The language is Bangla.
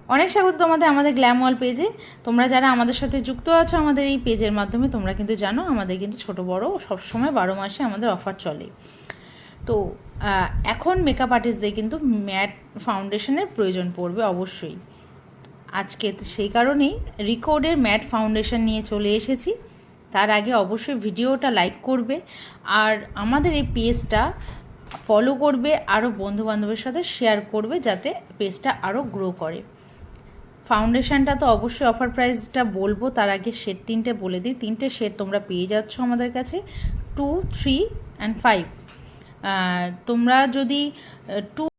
অনেক স্বাগত তোমাদের আমাদের গ্ল্যামওয়াল পেজে। তোমরা যারা আমাদের সাথে যুক্ত আছো আমাদের এই পেজের মাধ্যমে, তোমরা কিন্তু জানো আমাদের কিন্তু ছোট বড় সবসময় 12 মাসে আমাদের অফার চলে। তো এখন মেকআপ আর্টিস্টদের কিন্তু ম্যাট ফাউন্ডেশনের প্রয়োজন পড়বে অবশ্যই। আজকে সেই কারণেই রিকোডের ম্যাট ফাউন্ডেশন নিয়ে চলে এসেছি। তার আগে অবশ্যই ভিডিওটা লাইক করবে আর আমাদের এই পেজটা ফলো করবে, আরও বন্ধুবান্ধবের সাথে শেয়ার করবে যাতে পেজটা আরও গ্রো করে। ফাউন্ডেশনটা তো অবশ্যই অফার প্রাইসটা বলবো, তার আগে শেড 3টে বলে দিই। 3টে শেড তোমরা পেয়ে যাচ্ছ আমাদের কাছে, 2, 3 অ্যান্ড 5। তোমরা যদি 2